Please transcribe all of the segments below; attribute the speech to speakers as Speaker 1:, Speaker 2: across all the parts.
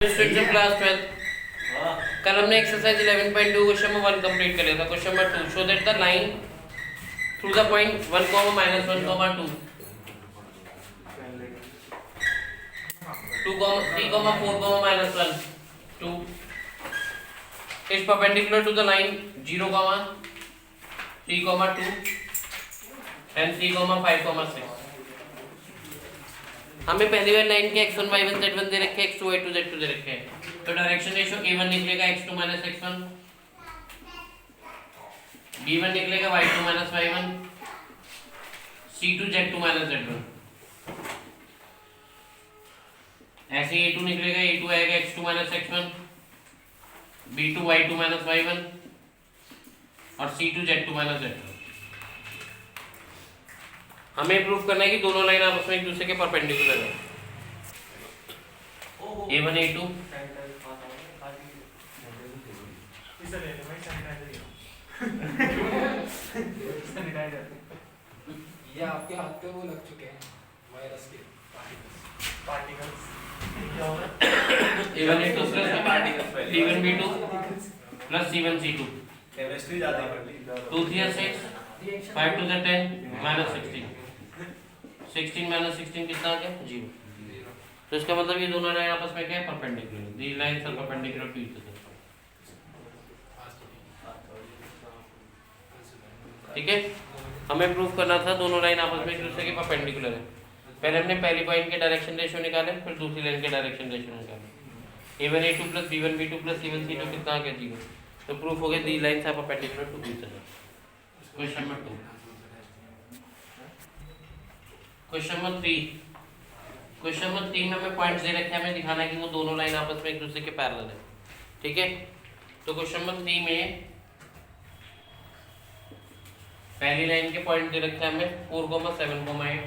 Speaker 1: Students class 12 कल हमने exercise 11.2 question number 1 complete कर लिया था। Question number 2 show that the line through the point 1, -1, 2, 2, 3, 4, -1, 2 is perpendicular to the line 0, 3, 2 and 3, 5, 6। हमें पहली बार लाइन के x1, y1, z1 दे रखे हैं, x2, y2, z2 दे रखे हैं। तो डायरेक्शन रेशियो a1 निकलेगा x2 - x1, b1 निकलेगा y2 - y1, c2 z2 - z1। ऐसे a2 निकलेगा, a2 आएगा x2 - x1, b2 y2 - y1 और c2 z2 - z2। हमें प्रूफ करना है कि दोनों लाइन आपस में एक दूसरे के परपेंडिकुलर है। a1 a2
Speaker 2: ये आपके हाथ पे वो लग चुके हैं वायरस के particles
Speaker 1: a1 a2 b1 b2 c1 c2
Speaker 3: chemistry ज्यादा ही पढ़ ली
Speaker 1: 2 3 6 5 2 10 -16 16 -16 कितना आ गया 0। तो इसका मतलब ये दोनों लाइन आपस में क्या है perpendicular. These lines are perpendicular to each other. ठीक है, हमें प्रूफ करना था दोनों लाइन आपस में एक दूसरे के परपेंडिकुलर है। पहले हमने पहली पॉइंट के डायरेक्शन रेशियो निकाले, फिर दूसरी लाइन के डायरेक्शन रेशियो निकाले। a1 a2 + b1 b2 + c1 c2 कितना आ गया 0। तो प्रूफ हो गया these lines are perpendicular to each other. Question number 2। Question number 3। Question number 3 में हमें पॉइंट्स दे रखे हैं, हमें दिखाना है कि वो दोनों लाइन आपस में एक दूसरे के पैरेलल है। ठीक है, तो क्वेश्चन नंबर 3 में पहली लाइन के पॉइंट दे रखे हैं हमें 4, 7, 8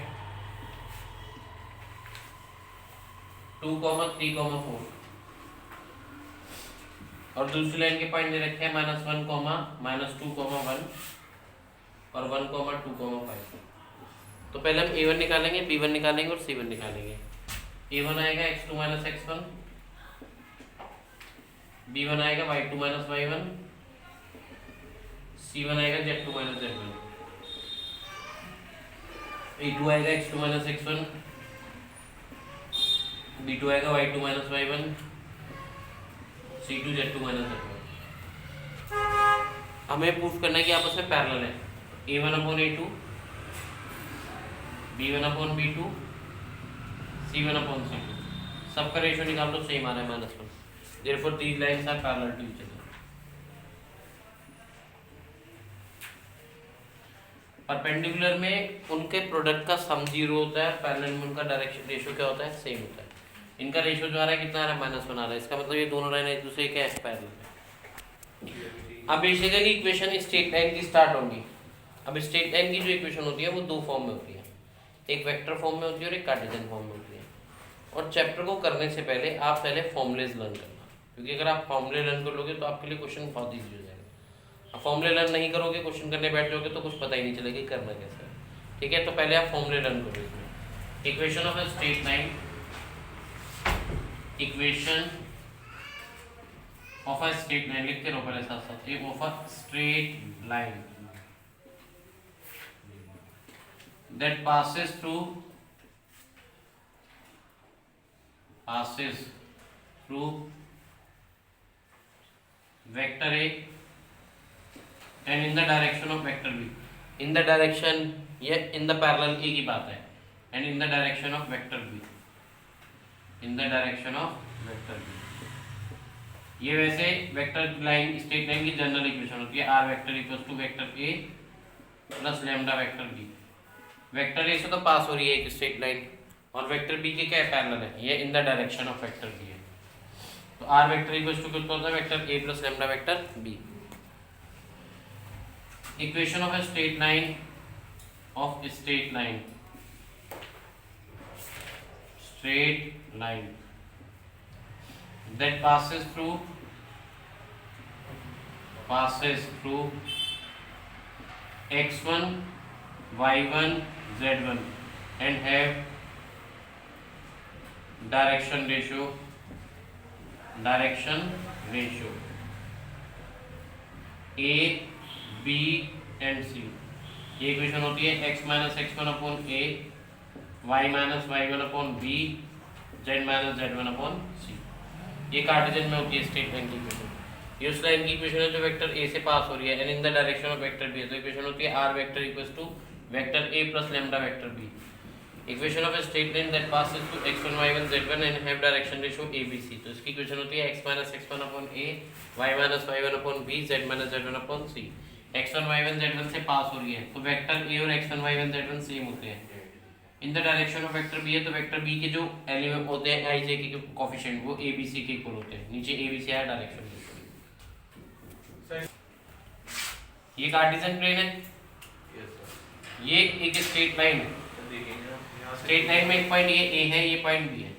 Speaker 1: 2, 3, 4 और दूसरी लाइन के पॉइंट दे रखे हैं -1, -2, 1 और 1, 2, 5। तो पहले हम a1 निकालेंगे, b1 निकालेंगे और c1 निकालेंगे। a1 आएगा x2 - x1, b1 आएगा y2 - y1, c1 आएगा z2 - z1, a2 आएगा x2 - x1, b2 आएगा y2 - y1, c2 z2 - z1। हमें प्रूफ करना है कि आपस में पैरेलल है। a1/a2, b1/b2, c1/c2 सबका रेशियो निकाल लो, सेम आ रहा है -1। Therefore these lines are parallel to each other. Perpendicular में उनके प्रोडक्ट का सम 0 होता है, पैरेलल में उनका डायरेक्शन रेशियो क्या होता है सेम होता है। इनका रेशियो जो आ रहा है कितना आ रहा है -1 आ रहा है। इसका मतलब ये दोनों लाइन एक दूसरे के पैरेलल है। अब बेसिकली इक्वेशन स्ट्रेट लाइन की स्टार्ट होगी। अब स्ट्रेट लाइन की जो इक्वेशन होती है वो दो फॉर्म में होती है, एक वेक्टर फॉर्म में होती है और एक कार्टेशियन फॉर्म में होती है। और चैप्टर को करने से पहले आप पहले फॉर्मूलेज लर्न करना, क्योंकि अगर आप फॉर्मूले लर्न कर लोगे तो आपके लिए क्वेश्चन बहुत ईजी हो जाएगा। आप फॉर्मूले लर्न नहीं करोगे, क्वेश्चन करने बैठ जाओगे तो कुछ पता ही नहीं चलेगा करना कैसे है। ठीक है, तो पहले आप फॉर्मूले लर्न करो। इसमें equation of a straight line, equation of a straight line लिखते रहो पहले साथ साथ। एक of a straight line that passes through vector A and in the direction of vector B। in the direction ये in the parallel A की बात है, and in the direction of vector B, in the direction of vector B। ये वैसे vector line straight line की general equation होती है, r vector equals to vector A plus lambda vector B। Vector A से तो pass हो रही है एक स्ट्रेट लाइन और वेक्टर बी के क्या पैरेलल है, ये in the direction of vector B है। तो आर वेक्टर इक्वल्स टू कितना होता है vector A plus lambda vector B. Equation of a straight line that passes through x1 y1 z1 and have direction ratio direction ratio A B and C. ये equation होती है x minus X one upon A, Y minus Y one upon B, Z minus Z one upon C. ये Cartesian में होती है straight line की equation. ये उस लाइन की इक्वेशन है जो वेक्टर ए से पास हो रही है and in the direction of vector B. तो इक्वेशन होती है r vector equals to vector a plus lambda vector b। Equation of a straight line that passes through x1 y1 z1 and have direction ratio abc। तो इसकी equation होती है x minus x1 upon a, y minus y1 upon b, z minus z1 upon c। x1 y1 z1 से पास हो रही है तो vector a और x1 y1 z1 सेम होते हैं। In the direction of vector B है तो वेक्टर बी के जो एलिमेंट होते हैं i j के कोएफिशिएंट वो abc के इक्वल होते हैं। नीचे abc है डायरेक्शन। ये कार्टेशियन प्लेन है, ये एक स्ट्रेट लाइन है। स्ट्रेट लाइन में एक पॉइंट ये ए है, ये पॉइंट बी है।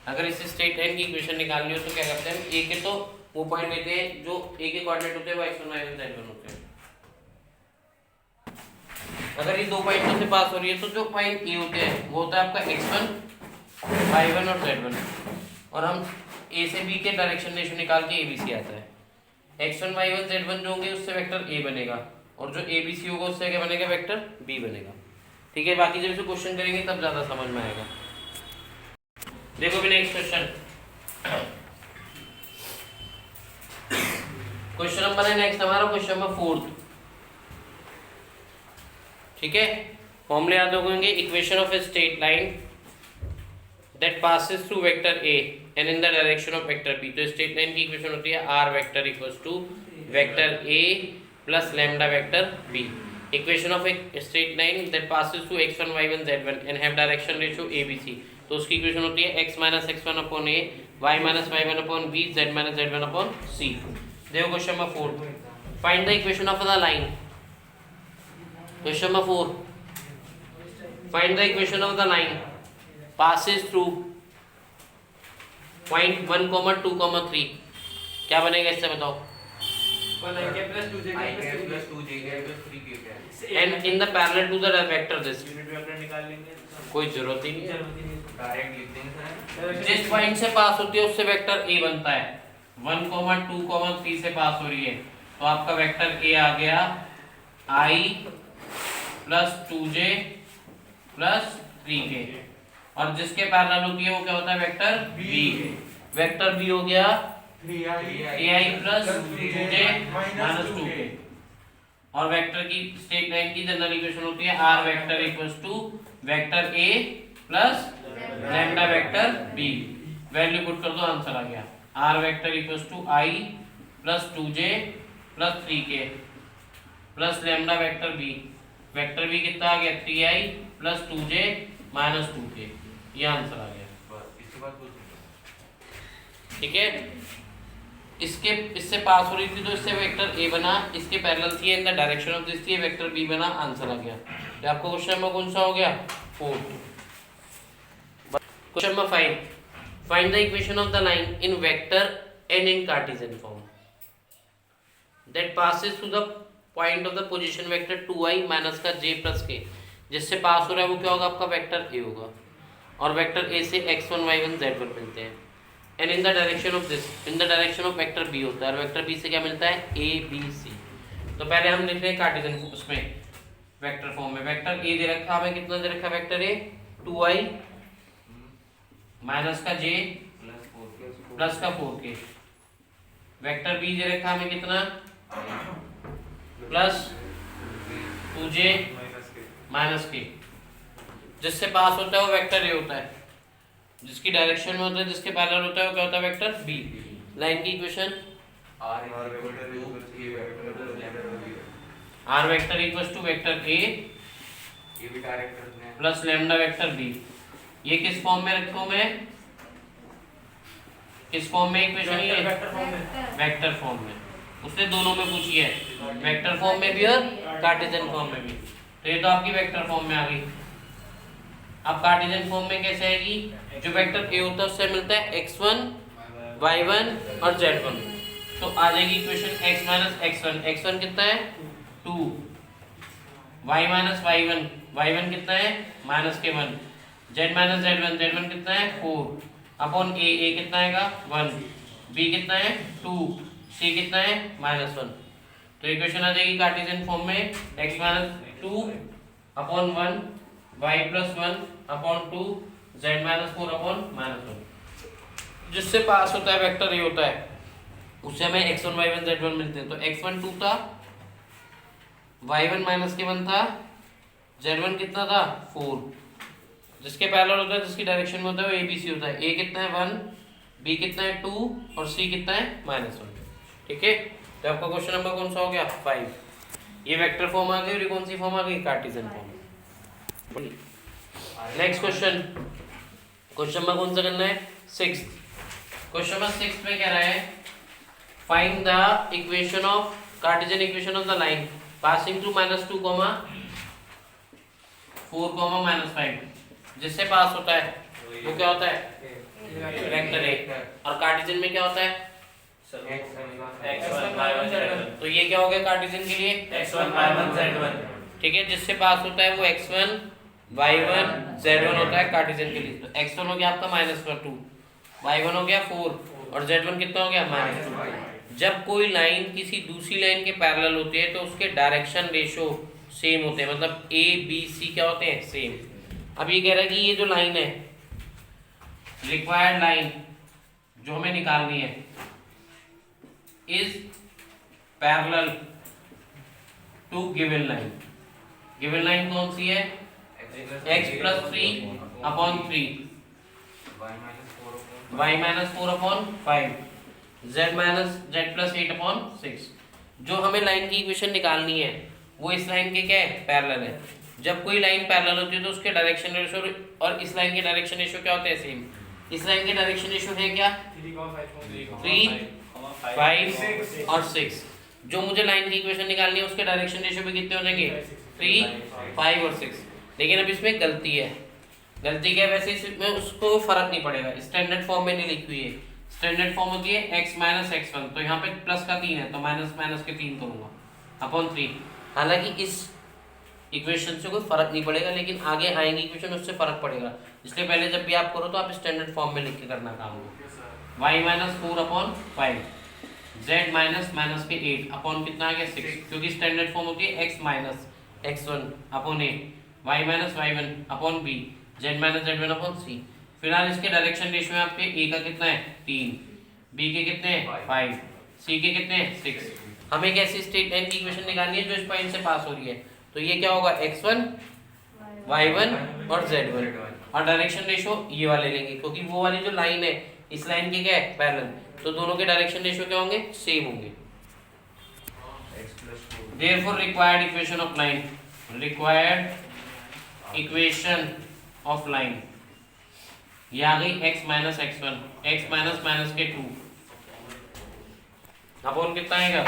Speaker 1: अगर इस स्ट्रेट लाइन की इक्वेशन निकालनी हो तो क्या करते हैं, ए के तो वो पॉइंट लेते हैं जो ए के कोऑर्डिनेट होते हैं वो x1 y1 z1 होते हैं। अगर ये दो पॉइंटों से पास हो रही है तो जो पॉइंट ए होते हैं वो होता है आपका x1 y1 और z1, और हम ए से बी के डायरेक्शन रेशियो निकाल के abc आता है। x1 y1 z1 जो होंगे उससे वेक्टर a बनेगा और जो abc होगा उससे क्या बनेगा, वेक्टर b बनेगा। ठीक है, बाकी जब इसे क्वेश्चन करेंगे तब ज्यादा समझ में आएगा। देखो भी नेक्स्ट क्वेश्चन, क्वेश्चन नंबर है नेक्स्ट हमारा क्वेश्चन नंबर 4। ठीक है, फॉर्मूले याद रखोगे, equation of a straight line that passes through vector a and in the direction of vector B. तो स्ट्रेट लाइन की इक्वेशन होती है r vector equals to vector a plus lambda vector b। Equation of a straight line that passes through x1 y1 z1 and have direction ratio abc। तो उसकी equation होती है x minus x1 upon a, y minus y1 upon b, z minus z1 upon c। देखो question number 4, find the equation of the line. Question number 4, find the equation of the line passes through point 1, 2, 3। क्या बनेगा इससे बताओ। And in the parallel to the vector this. कोई जरूरत ही नहीं है,
Speaker 3: direct लिख देंगे।
Speaker 1: जिस पॉइंट से पास होती है उससे वेक्टर a बनता है। 1, 2, 3 से पास हो रही है तो आपका वेक्टर a आ गया i plus 2j plus 3k, और जिसके पैरेलल होती है वो क्या होता है, वेक्टर b। वेक्टर b हो गया ai plus 2j minus 2k, और वेक्टर की स्ट्रेट लाइन की जनरल इक्वेशन होती है r vector equals to vector a plus lambda vector b। Value put कर दो, आंसर आ गया r vector equals to i plus 2j plus 3k plus lambda vector b। Vector b कितना आ गया, 3i plus 2j minus 2k। ये answer आ गया।
Speaker 3: इसके बाद
Speaker 1: ठीक है, इससे पास हो रही थी तो इससे वेक्टर a बना, इसके पैरेलल थी इन द डायरेक्शन ऑफ दिस थी, वेक्टर b बना, आंसर आ गया। ये आपको क्वेश्चन नंबर कौन सा हो गया, 4। Question number 5, find the equation of the line in vector and in Cartesian form that passes through the point of the position vector 2i minus का j प्लस k। जिससे पास हो रहा है वो क्या होगा, आपका वेक्टर a होगा, और वेक्टर a से x1 y1 z1 मिलते हैं। And in the direction of this, in the direction of vector b होता है, और वेक्टर b से क्या मिलता है, a b c। तो पहले हम लिख रहे हैं कार्टेशियन उसमें वेक्टर फॉर्म में। वेक्टर a दे रखा हमें, कितना दे रखा वेक्टर a, 2i माइनस का j प्लस का 4k। वेक्टर b दे रखा हमें कितना, प्लस 2j माइनस k। जिससे पास होता है वो वेक्टर a होता है, जिसकी डायरेक्शन में होता है, जिसके पैरेलल होता है वो क्या होता है, वेक्टर b। लाइन की equation r vector equals to vector a plus lambda vector b। ये किस फॉर्म में रखूं मैं, किस फॉर्म में इक्वेशन, ये वेक्टर फॉर्म में। उसने दोनों में पूछी है, वेक्टर फॉर्म में भी और कार्टेशियन फॉर्म में भी। तो ये तो आपकी वेक्टर फॉर्म में आ गई। अब कार्टेशियन फॉर्म में कैसे आएगी, जो वेक्टर a होता है उससे मिलता है x1 y1 और z1। तो आ जाएगी equation x minus x1, x1 कितना है 2, y माइनस y1, y1 कितना है माइनस के 1, z माइनस z1, z1 कितना है 4 अपॉन a, a कितना आएगा 1, बी कितना है 2, सी कितना है -1। तो इक्वेशन आ जाएगी कार्टेशियन फॉर्म में x - 2 upon 1 y + 1 upon 2 z - 4 upon -1। जिससे पास होता है वेक्टर ये होता है, उससे हमें x1 y1 z1 मिलते हैं। तो x1 2 था, y1 -1 था, z1 कितना था 4। जिसके पैरेलल होता है, जिसकी डायरेक्शन में होता है वो ABC होता है। a कितना है 1, b कितना है 2 और c कितना है -1। ठीक है, तो आपका क्वेश्चन नंबर कौन सा हो गया 5। ये वेक्टर फॉर्म आ गई और ये कौन सी फॉर्म आ गई Cartesian form. Next question, question number कौन सा करना है 6। क्वेश्चन नंबर 6 में कह रहा है find the equation of Cartesian equation of the line passing through -2, 4, -5। जिससे पास होता है वो क्या होता है वेक्टर ए, और कार्टेशियन में क्या होता है
Speaker 3: x1 y1 z1।
Speaker 1: तो ये क्या हो गया कार्टेशियन के लिए
Speaker 3: x1 y1 z1।
Speaker 1: ठीक है, जिससे पास होता है वो x1 y1 z1 होता है कार्टेशियन के लिए। तो x1 हो गया आपका -2, y1 हो गया 4 और z1 कितना हो गया -2। जब कोई लाइन किसी दूसरी लाइन के पैरेलल होती है तो उसके डायरेक्शन रेशो सेम होते हैं, मतलब ए बी सी क्या होते हैं सेम। अब ये कह रहा है कि ये जो लाइन है रिक्वायर्ड लाइन जो हमें निकालनी है is parallel to given line. Given line कौन सी है x + 3 अपॉन 3, y - 4 अपॉन 5, z + 8 अपॉन 6। जो हमें लाइन की इक्वेशन निकालनी है वो इस लाइन के क्या है पैरेलल है। जब कोई लाइन पैरेलल होती है तो उसके डायरेक्शन रेशो और इस लाइन के डायरेक्शन रेशो क्या होते हैं सेम। इस लाइन के डायरेक्शन रेशो है क्या 3, 5 और 6। जो मुझे लाइन की इक्वेशन निकालनी है उसके डायरेक्शन रेशो भी कितने हो जाएंगे 3, 5 और 6। लेकिन अब इसमें गलती है। गलती क्या है, वैसे इसमें उसको फर्क नहीं पड़ेगा, स्टैंडर्ड फॉर्म में नहीं लिखी हुई है। स्टैंडर्ड फॉर्म होती है x - x1, तो यहाँ पे प्लस का 3 है तो माइनस के 3 करूँगा अपॉन 3। हालांकि इस इक्वेशन से कोई फर्क नहीं पड़ेगा, लेकिन आगे आएंगे इक्वेशन उससे फर्क पड़ेगा। इसलिए पहले जब भी आप करो तो आप स्टैंडर्ड फॉर्म में लिख के करना काम को। y - 4 अपॉन 5, z माइनस के 8 अपॉन कितना आ गया 6, क्योंकि स्टैंडर्ड फॉर्म होती है x - x1 upon 8, y - y1 upon b, z - z1 upon c। फिलहाल इसके डायरेक्शन रेशियो में आपके a का कितना है 3, b के कितने हैं 5, c के कितने हैं 6। हमें एक ऐसी स्ट्रेट लाइन की इक्वेशन निकालनी है जो इस पॉइंट से पास हो रही है। तो ये क्या होगा x1 y1 और z1, और डायरेक्शन रेशियो ये वाले लेंगे क्योंकि वो वाली जो लाइन है इस लाइन के क्या है पैरेलल, तो दोनों के डायरेक्शन रेशियो क्या होंगे सेम होंगे। Therefore required equation of line, required equation of line ये आ गई x - x1, x माइनस के 2 अपॉन कितना आएगा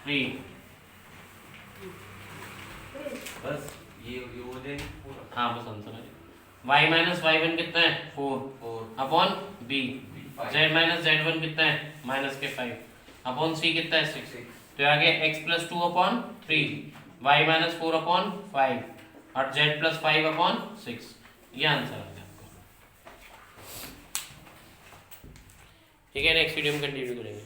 Speaker 1: 3।
Speaker 3: बस ये हो जाएगी पूरा।
Speaker 1: हाँ बस आंसर है। y - y1 कितना है 4 अपॉन b, z - z1 कितना है माइनस के 5 अपॉन c कितना है 6। तो आ गया x + 2 अपॉन 3, y - 4 अपॉन 5 और z + 5 अपॉन 6। ये आंसर आ गया आपका। ठीक है, नेक्स्ट वीडियो में कंटिन्यू करेंगे।